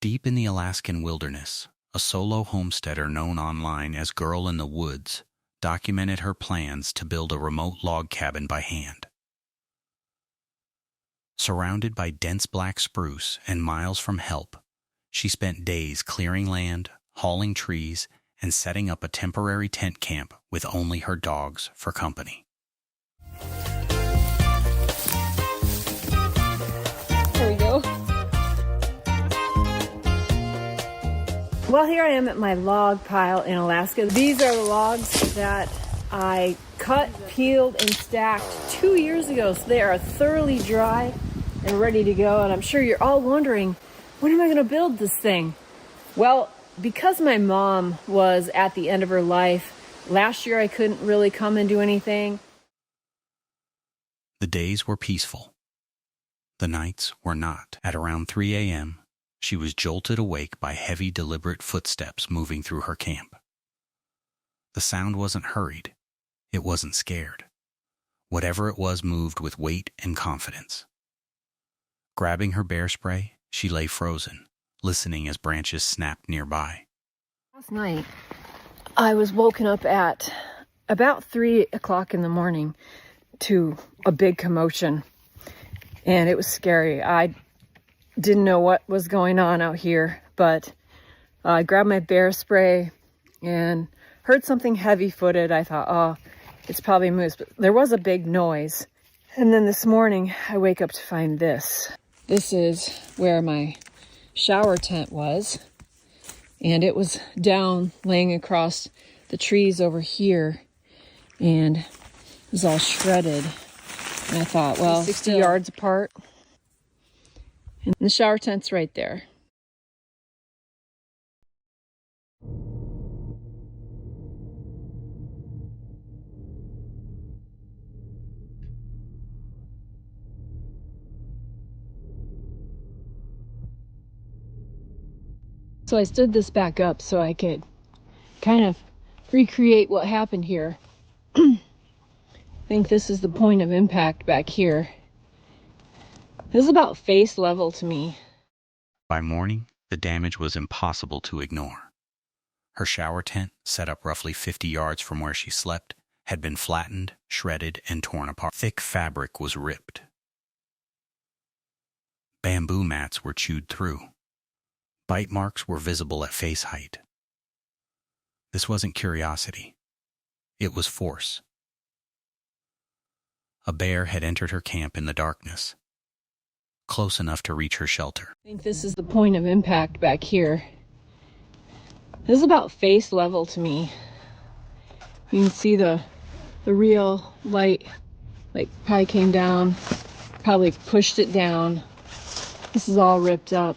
Deep in the Alaskan wilderness, a solo homesteader known online as Girl in the Woods documented her plans to build a remote log cabin by hand. Surrounded by dense black spruce and miles from help, she spent days clearing land, hauling trees, and setting up a temporary tent camp with only her dogs for company. There we go. Well, here I am at my log pile in Alaska. These are the logs that I cut, peeled, and stacked 2 years ago. So they are thoroughly dry and ready to go. And I'm sure you're all wondering, when am I going to build this thing? Well, because my mom was at the end of her life, last year I couldn't really come and do anything. The days were peaceful. The nights were not. At around 3 a.m., she was jolted awake by heavy, deliberate footsteps moving through her camp. The sound wasn't hurried. It wasn't scared. Whatever it was moved with weight and confidence. Grabbing her bear spray, she lay frozen, listening as branches snapped nearby. Last night, I was woken up at about 3 o'clock in the morning to a big commotion, and it was scary. I didn't know what was going on out here, but I grabbed my bear spray and heard something heavy-footed. I thought, oh, it's probably moose, but there was a big noise. And then this morning, I wake up to find this. This is where my shower tent was, and it was down, laying across the trees over here, and it was all shredded. And I thought, well, 60 yards apart. And the shower tent's right there. So I stood this back up so I could kind of recreate what happened here. I think this is the point of impact back here. This is about face level to me. By morning, the damage was impossible to ignore. Her shower tent, set up roughly 50 yards from where she slept, had been flattened, shredded, and torn apart. Thick fabric was ripped. Bamboo mats were chewed through. Bite marks were visible at face height. This wasn't curiosity. It was force. A bear had entered her camp in the darkness, close enough to reach her shelter. I think this is the point of impact back here. This is about face level to me. You can see the real light, like, probably came down, probably pushed it down. This is all ripped up.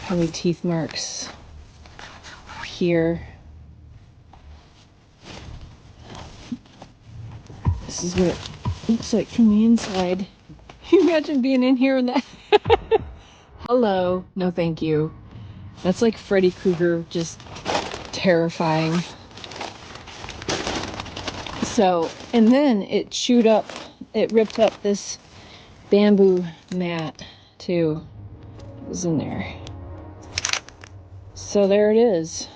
Probably teeth marks here. This is what it looks like from the inside. Can you imagine being in here and that? Hello. No, thank you. That's like Freddy Krueger, just terrifying. So, and then it chewed up, it ripped up this bamboo mat too. It was in there. So there it is.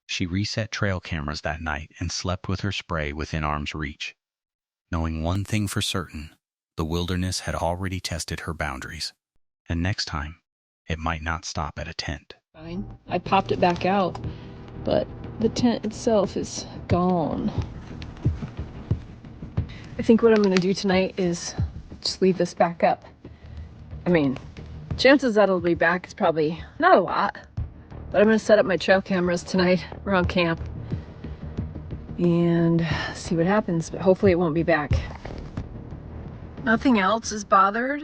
She reset trail cameras that night and slept with her spray within arm's reach, knowing one thing for certain: the wilderness had already tested her boundaries, and next time, it might not stop at a tent. Fine. I popped it back out, but the tent itself is gone. I think what I'm going to do tonight is just leave this back up. I mean, chances that it'll be back is probably not a lot, but I'm going to set up my trail cameras tonight around camp and see what happens, but hopefully it won't be back. Nothing else is bothered.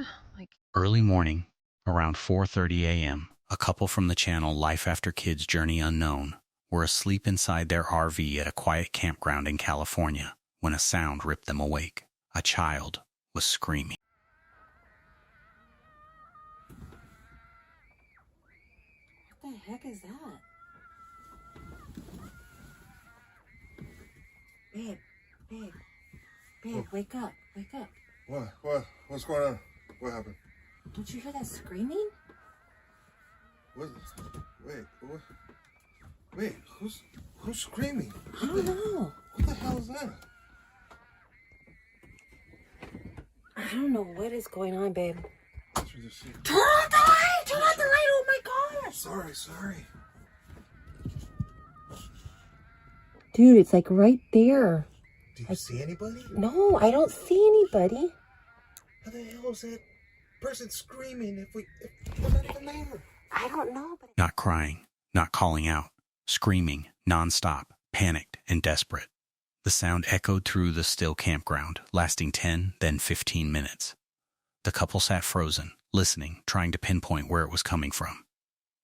Early morning, around 4:30 a.m., a couple from the channel Life After Kids Journey Unknown were asleep inside their RV at a quiet campground in California when a sound ripped them awake. A child was screaming. What the heck is that? Babe, wake up, wake up. What's going on? What happened? Don't you hear that screaming? What? Wait, who's screaming? I don't know. What the hell is that? I don't know what is going on, babe. Let's just see. Turn on the light! Turn on the light! Oh my gosh! Sorry. Dude, it's like right there. Do you see anybody? No, I don't see anybody. How the hell is that person screaming if we're not even there? I don't know, but Not crying, not calling out, screaming, nonstop, panicked and desperate. The sound echoed through the still campground, lasting 10, then 15 minutes. The couple sat frozen, listening, trying to pinpoint where it was coming from.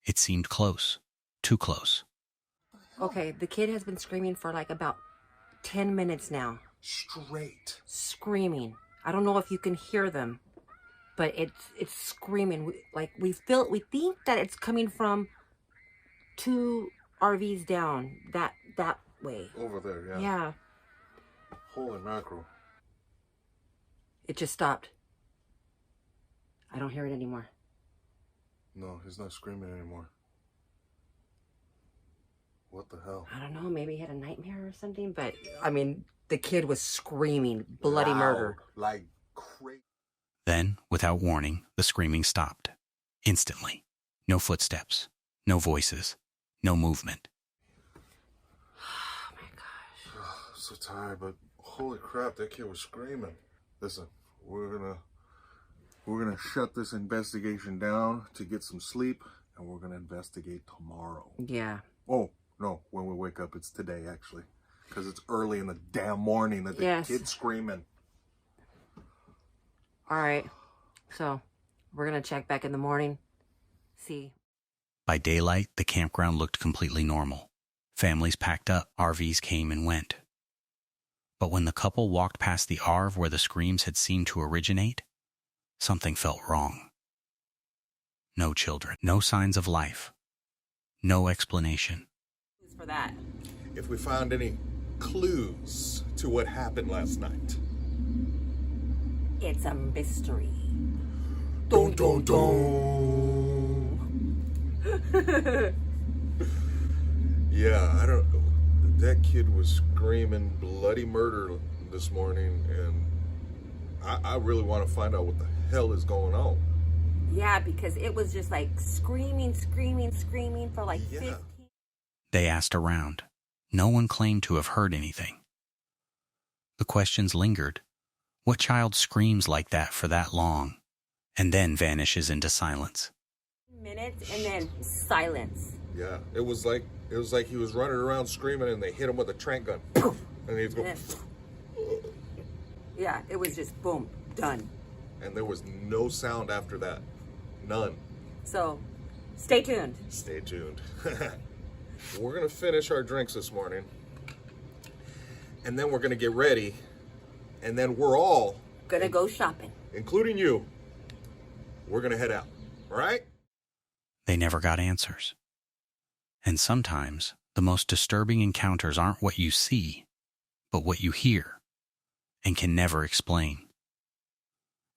It seemed close, too close. okay, the kid has been screaming for like about 10 minutes now. Straight. Screaming. I don't know if you can hear them, but it's screaming. We think that it's coming from 2 RVs down that way. Over there, yeah. Yeah. Holy mackerel. It just stopped. I don't hear it anymore. No, he's not screaming anymore. What the hell? I don't know. Maybe he had a nightmare or something. But I mean, the kid was screaming bloody murder. Like crazy. Then, without warning, the screaming stopped. Instantly. No footsteps, no voices, no movement. Oh my gosh. I'm so tired, but holy crap, that kid was screaming. Listen, we're gonna shut this investigation down to get some sleep, and we're gonna investigate tomorrow. Yeah. Oh, no, when we wake up, it's today, actually. Because it's early in the damn morning that the kid's screaming. All right. So, we're going to check back in the morning. See. By daylight, the campground looked completely normal. Families packed up, RVs came and went. But when the couple walked past the ARV where the screams had seemed to originate, something felt wrong. No children, no signs of life, no explanation. For that. If we found any clues to what happened last night. It's a mystery. Dun, dun, dun. Yeah, I don't know. That kid was screaming bloody murder this morning, and I really want to find out what the hell is going on. Yeah, because it was just like screaming for like 15. They asked around. No one claimed to have heard anything. The questions lingered. What child screams like that for that long, and then vanishes into silence? Minutes and then silence. Yeah, it was like he was running around screaming, and they hit him with a trank gun. Poof! And he's going. Yeah, it was just boom, done. And there was no sound after that. None. So, stay tuned. Stay tuned. We're going to finish our drinks this morning. And then we're going to get ready. And then we're all Gonna go shopping. Including you. We're going to head out. All right? They never got answers. And sometimes, the most disturbing encounters aren't what you see, but what you hear, and can never explain.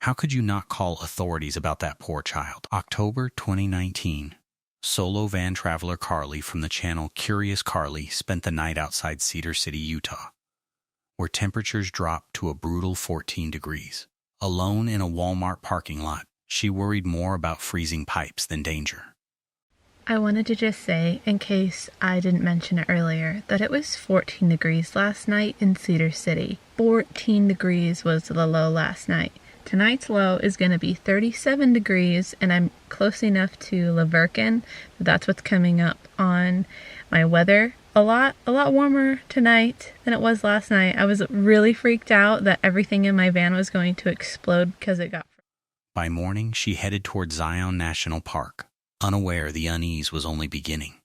How could you not call authorities about that poor child? October 2019. Solo van traveler Carly from the channel Curious Carly spent the night outside Cedar City, Utah, where temperatures dropped to a brutal 14 degrees. Alone in a Walmart parking lot, she worried more about freezing pipes than danger. I wanted to just say, in case I didn't mention it earlier, that it was 14 degrees last night in Cedar City. 14 degrees was the low last night. Tonight's low is going to be 37 degrees, and I'm close enough to Laverkin, but that's what's coming up on my weather. A lot warmer tonight than it was last night. I was really freaked out that everything in my van was going to explode because it got... By morning, she headed toward Zion National Park, unaware the unease was only beginning.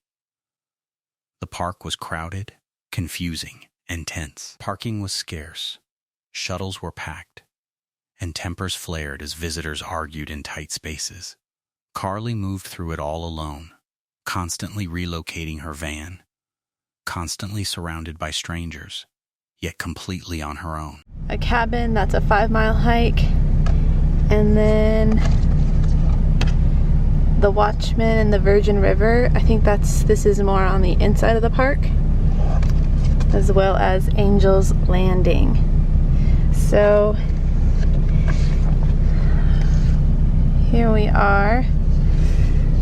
The park was crowded, confusing, and tense. Parking was scarce. Shuttles were packed, and tempers flared as visitors argued in tight spaces. Carly moved through it all alone, constantly relocating her van, constantly surrounded by strangers, yet completely on her own. A cabin, that's a 5-mile hike, and then the Watchman and the Virgin River. I think this is more on the inside of the park, as well as Angel's Landing. So here we are.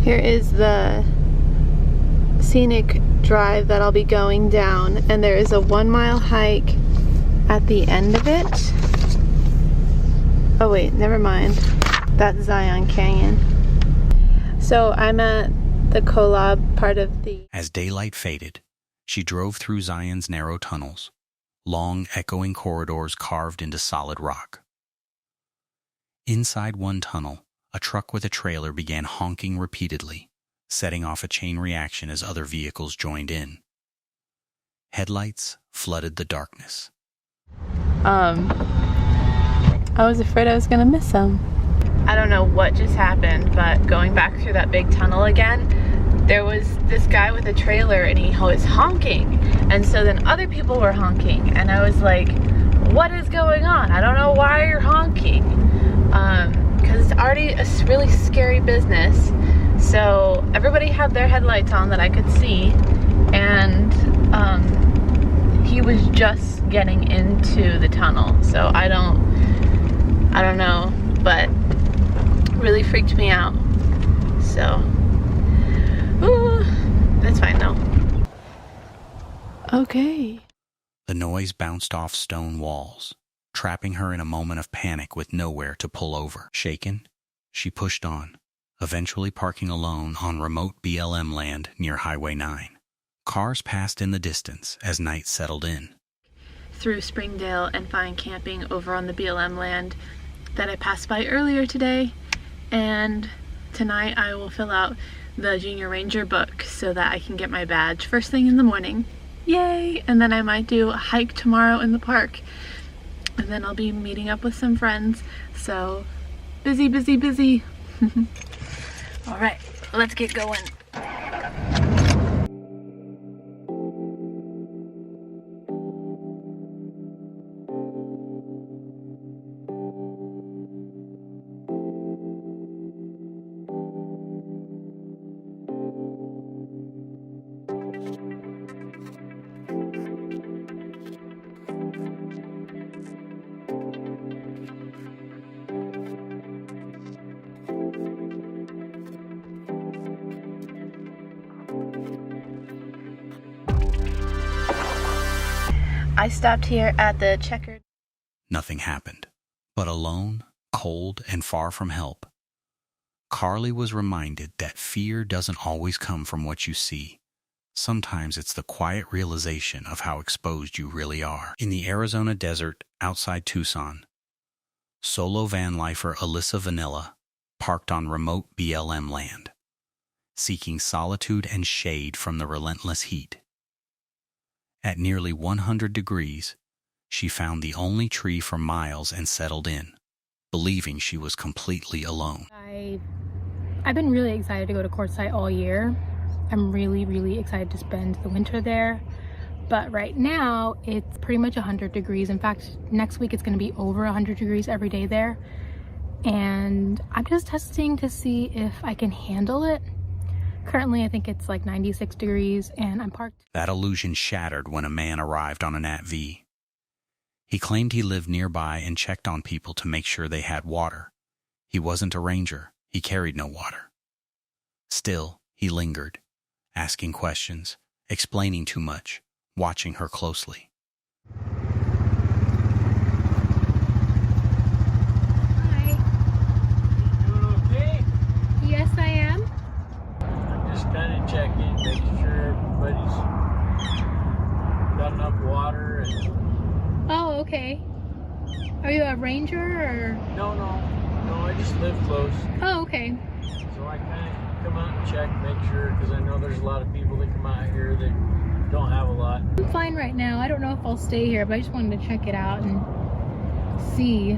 Here is the scenic drive that I'll be going down, and there is a 1 mile hike at the end of it. Oh wait, never mind. That's Zion Canyon. So I'm at the Kolob part of the... As daylight faded, she drove through Zion's narrow tunnels, long echoing corridors carved into solid rock. Inside one tunnel, a truck with a trailer began honking repeatedly, setting off a chain reaction as other vehicles joined in. Headlights flooded the darkness. I was afraid I was gonna miss him. I don't know what just happened, but going back through that big tunnel again, there was this guy with a trailer and he was honking. And so then other people were honking, and I was like, what is going on? I don't know why you're honking. Because it's already a really scary business. So everybody had their headlights on that I could see, and he was just getting into the tunnel. So I don't know, but really freaked me out. So, ooh, that's fine though. Okay. The noise bounced off stone walls, trapping her in a moment of panic with nowhere to pull over. Shaken, she pushed on, eventually parking alone on remote BLM land near Highway 9. Cars passed in the distance as night settled in. Through Springdale and find camping over on the BLM land that I passed by earlier today, and tonight I will fill out the Junior Ranger book so that I can get my badge first thing in the morning. Yay! And then I might do a hike tomorrow in the park, and then I'll be meeting up with some friends. So busy, busy, busy. All right, let's get going. I stopped here at the checkered... Nothing happened, but alone, cold, and far from help, Carly was reminded that fear doesn't always come from what you see. Sometimes it's the quiet realization of how exposed you really are. In the Arizona desert outside Tucson, solo van lifer Alyssa Vanilla parked on remote BLM land, seeking solitude and shade from the relentless heat. At nearly 100 degrees, she found the only tree for miles and settled in, believing she was completely alone. I've been really excited to go to Quartzsite all year. I'm really excited to spend the winter there. But right now, it's pretty much 100 degrees. In fact, next week it's going to be over 100 degrees every day there. And I'm just testing to see if I can handle it. Currently, I think it's like 96 degrees and I'm parked. That illusion shattered when a man arrived on an ATV. He claimed he lived nearby and checked on people to make sure they had water. He wasn't a ranger. He carried no water. Still, he lingered, asking questions, explaining too much, watching her closely. Hi. You doing okay? Yes, I am. I'm just kind of checking, making sure everybody's got enough water and... Oh, okay. Are you a ranger or? No, I just live close. Oh, okay. So I kind of come out and check, make sure, because I know there's a lot of people that come out here that don't have a lot. I'm fine right now. I don't know if I'll stay here, but I just wanted to check it out and see.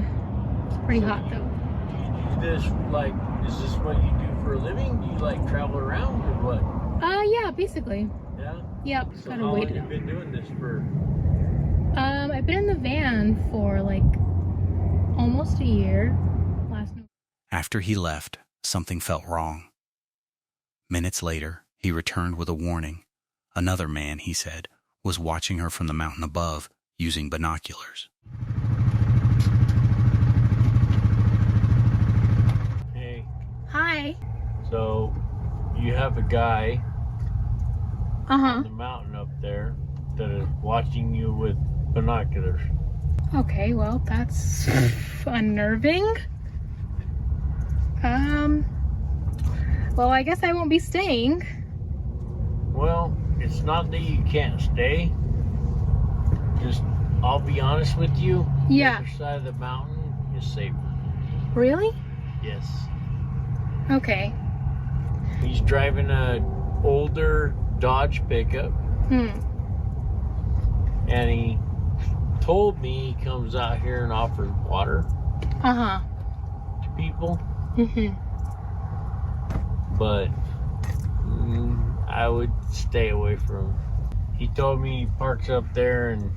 It's pretty hot though. Do you do this, like, is this what you do for a living? Do you, like, travel around or what? Yeah, basically. Yeah? Yep, So kind how of long waited. have you been doing this for? I've been in the van for like almost a year. Last November. After he left, something felt wrong. Minutes later, he returned with a warning. Another man, he said, was watching her from the mountain above using binoculars. Hey, Hi. so you have a guy Uh-huh. on the mountain up there that is watching you with binoculars. Okay, well, that's unnerving. Well, I guess I won't be staying. Well, it's not that you can't stay. Just, I'll be honest with you. Yeah. The other side of the mountain is safer. Really? Yes. Okay. He's driving a older Dodge pickup. And he told me he comes out here and offers water Uh-huh. to people. Mm-hmm. But I would stay away from him. He told me he parks up there and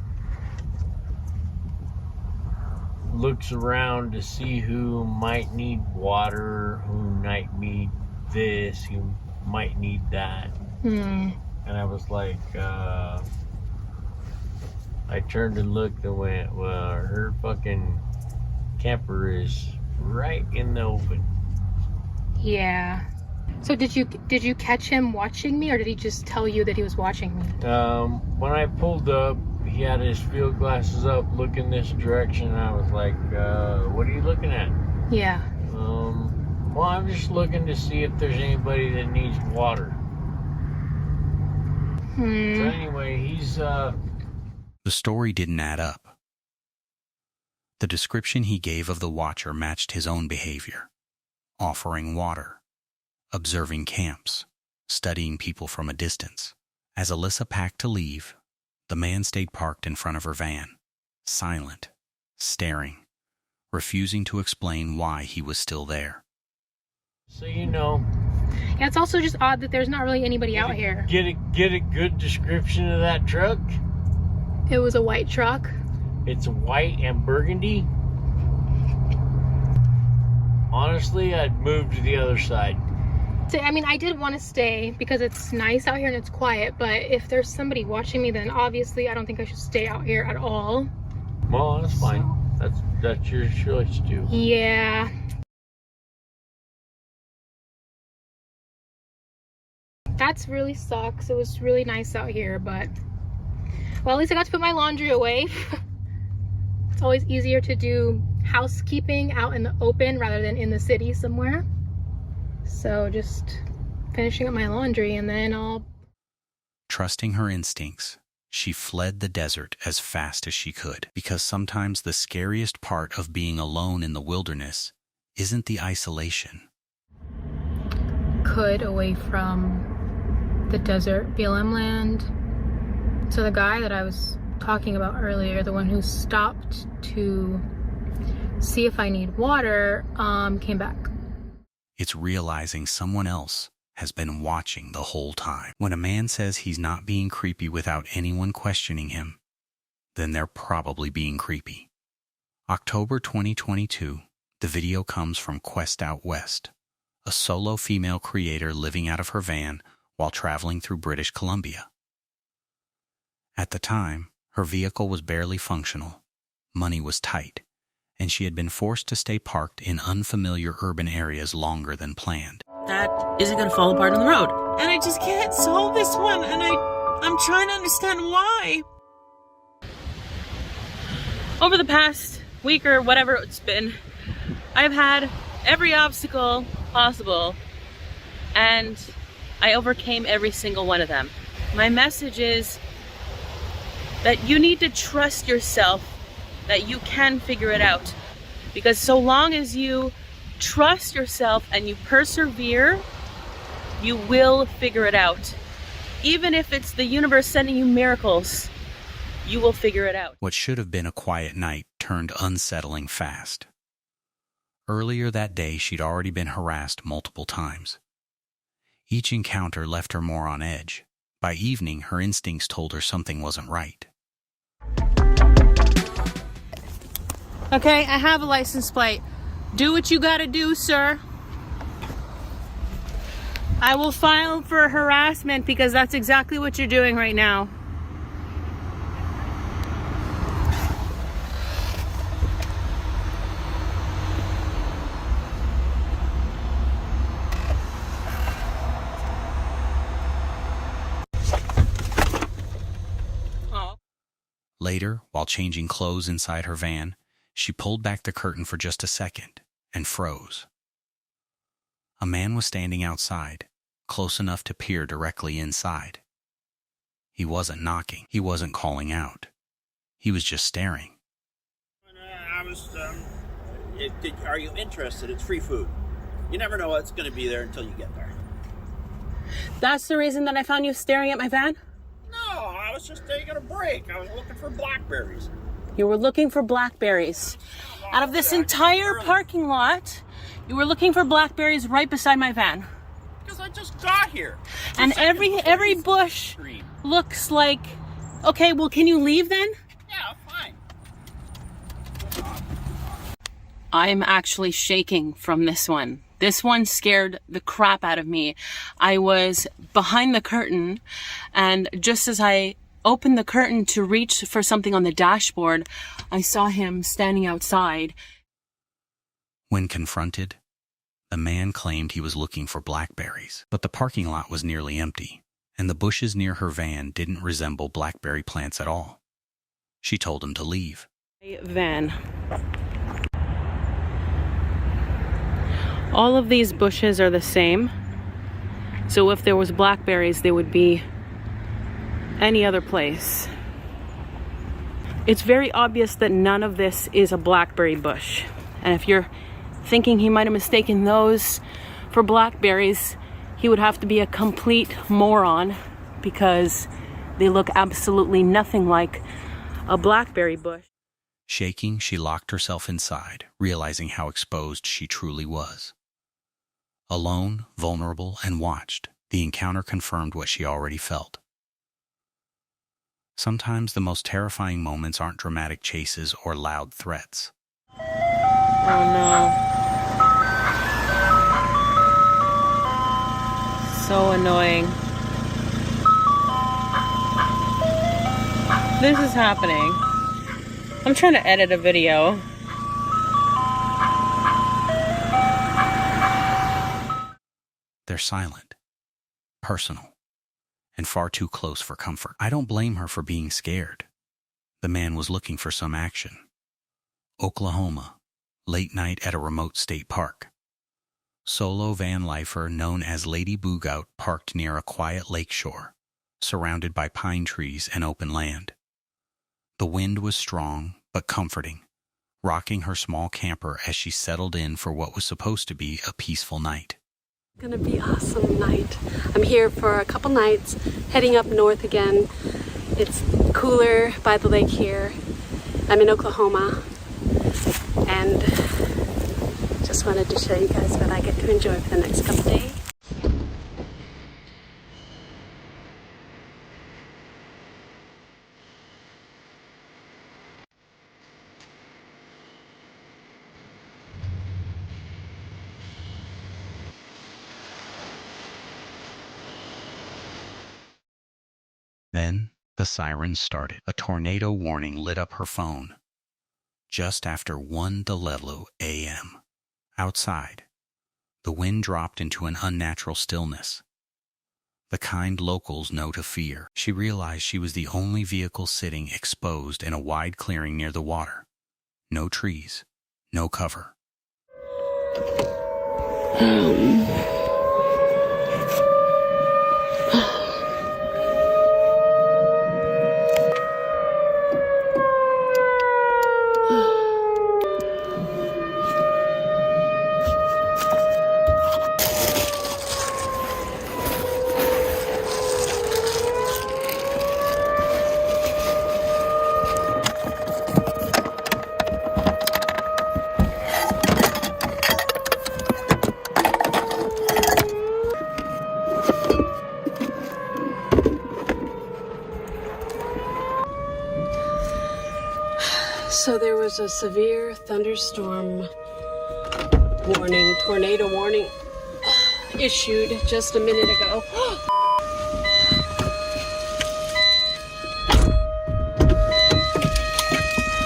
looks around to see who might need water, who might need this, who might need that. And I was like, I turned and looked and went, well, her fucking camper is right in the open. Yeah. So did you catch him watching me, or did he just tell you that he was watching me? When I pulled up, he had his field glasses up looking this direction, and I was like, what are you looking at? Yeah. Well, I'm just looking to see if there's anybody that needs water. So anyway, he's The story didn't add up. The description he gave of the watcher matched his own behavior: offering water, observing camps, studying people from a distance. As Alyssa packed to leave, the man stayed parked in front of her van, silent, staring, refusing to explain why he was still there. so you know. Yeah, it's also just odd that there's not really anybody out here. Get a good description of that truck. It was a white truck. It's white and burgundy. Honestly, I'd move to the other side. So, I mean, I did want to stay because it's nice out here and it's quiet, but if there's somebody watching me, then obviously I don't think I should stay out here at all. Well, that's fine. That's your choice too. Yeah. That's really sucks. It was really nice out here, but well, at least I got to put my laundry away. It's always easier to do housekeeping out in the open rather than in the city somewhere. So just finishing up my laundry and then I'll... Trusting her instincts, she fled the desert as fast as she could, because sometimes the scariest part of being alone in the wilderness isn't the isolation. Could away from the desert BLM land. So the guy that I was talking about earlier, the one who stopped to see if I need water, came back. It's realizing someone else has been watching the whole time. When a man says he's not being creepy without anyone questioning him, then they're probably being creepy. October 2022, the video comes from Quest Out West, a solo female creator living out of her van while traveling through British Columbia. At the time, her vehicle was barely functional, money was tight, and she had been forced to stay parked in unfamiliar urban areas longer than planned. That isn't going to fall apart on the road. And I just can't solve this one, and I'm trying to understand why. Over the past week or whatever it's been, I've had every obstacle possible, and I overcame every single one of them. My message is that you need to trust yourself that you can figure it out. Because so long as you trust yourself and you persevere, you will figure it out. Even if it's the universe sending you miracles, you will figure it out. What should have been a quiet night turned unsettling fast. Earlier that day, she'd already been harassed multiple times. Each encounter left her more on edge. By evening, her instincts told her something wasn't right. Okay, I have a license plate. Do what you gotta do, sir. I will file for harassment because that's exactly what you're doing right now. Later, while changing clothes inside her van, she pulled back the curtain for just a second and froze. A man was standing outside, close enough to peer directly inside. He wasn't knocking. He wasn't calling out. He was just staring. Are you interested? It's free food. You never know what's going to be there until you get there. That's the reason that I found you staring at my van? No, I was just taking a break. I was looking for blackberries. You were looking for blackberries. Out of this entire parking lot, you were looking for blackberries right beside my van. Because I just got here. And every bush looks like... Okay, well, can you leave then? Yeah, fine. I'm actually shaking from this one. This one scared the crap out of me. I was behind the curtain, and just as I opened the curtain to reach for something on the dashboard, I saw him standing outside. When confronted, the man claimed he was looking for blackberries, but the parking lot was nearly empty, and the bushes near her van didn't resemble blackberry plants at all. She told him to leave. Van. All of these bushes are the same. So if there was blackberries, they would be any other place. It's very obvious that none of this is a blackberry bush. And if you're thinking he might have mistaken those for blackberries, he would have to be a complete moron because they look absolutely nothing like a blackberry bush. Shaking, she locked herself inside, realizing how exposed she truly was. Alone, vulnerable, and watched, the encounter confirmed what she already felt. Sometimes the most terrifying moments aren't dramatic chases or loud threats. Oh no. So annoying. This is happening. I'm trying to edit a video. They're silent, personal, and far too close for comfort. I don't blame her for being scared. The man was looking for some action. Oklahoma, late night at a remote state park. Solo van lifer known as Lady Boogout parked near a quiet lakeshore, surrounded by pine trees and open land. The wind was strong but comforting, rocking her small camper as she settled in for what was supposed to be a peaceful night. Gonna be awesome night. I'm here for a couple nights, heading up north again. It's cooler by the lake here. I'm in Oklahoma, and just wanted to show you guys what I get to enjoy for the next couple days. Then the sirens started. A tornado warning lit up her phone. Just after 1:11 a.m. Outside, the wind dropped into an unnatural stillness. The kind locals know to fear. She realized she was the only vehicle sitting exposed in a wide clearing near the water. No trees, no cover. So there was a severe thunderstorm warning, tornado warning issued just a minute ago.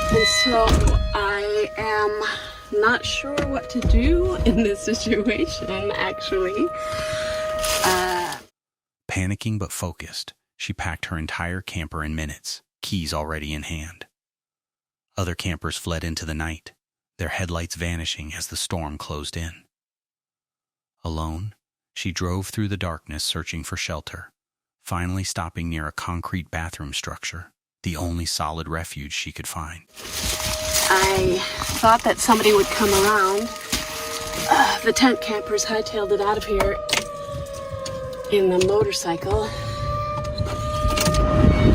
And so I am not sure what to do in this situation, actually. Panicking but focused, she packed her entire camper in minutes, keys already in hand. Other campers fled into the night, their headlights vanishing as the storm closed in. Alone, she drove through the darkness searching for shelter, finally stopping near a concrete bathroom structure, the only solid refuge she could find. I thought that somebody would come around. The tent campers hightailed it out of here in the motorcycle.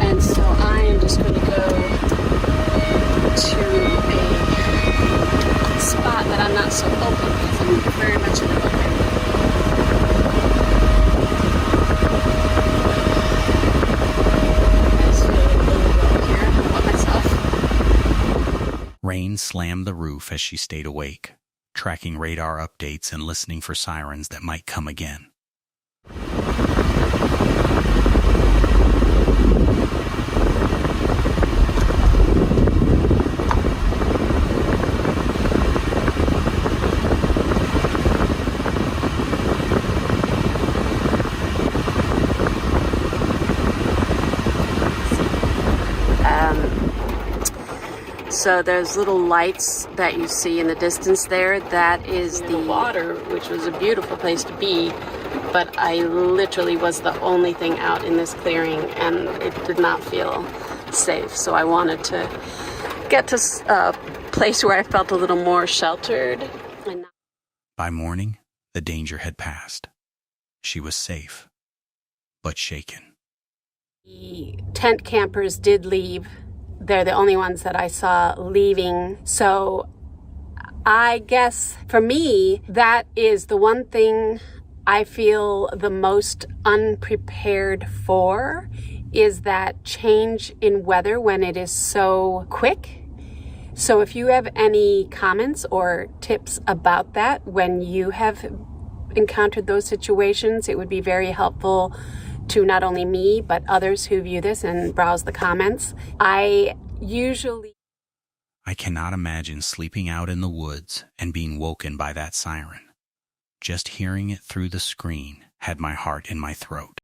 And so I am just going to go to a spot that I'm not so open because I'm very much in the open. I just feel a little low here. I don't want myself. Rain slammed the roof as she stayed awake, tracking radar updates and listening for sirens that might come again. So there's little lights that you see in the distance there. That is the water, which was a beautiful place to be. But I literally was the only thing out in this clearing, and it did not feel safe. So I wanted to get to a place where I felt a little more sheltered. By morning, the danger had passed. She was safe, but shaken. The tent campers did leave. They're the only ones that I saw leaving. So I guess for me, that is the one thing I feel the most unprepared for, is that change in weather when it is so quick. So if you have any comments or tips about that when you have encountered those situations, it would be very helpful to not only me, but others who view this and browse the comments. I cannot imagine sleeping out in the woods and being woken by that siren. Just hearing it through the screen had my heart in my throat.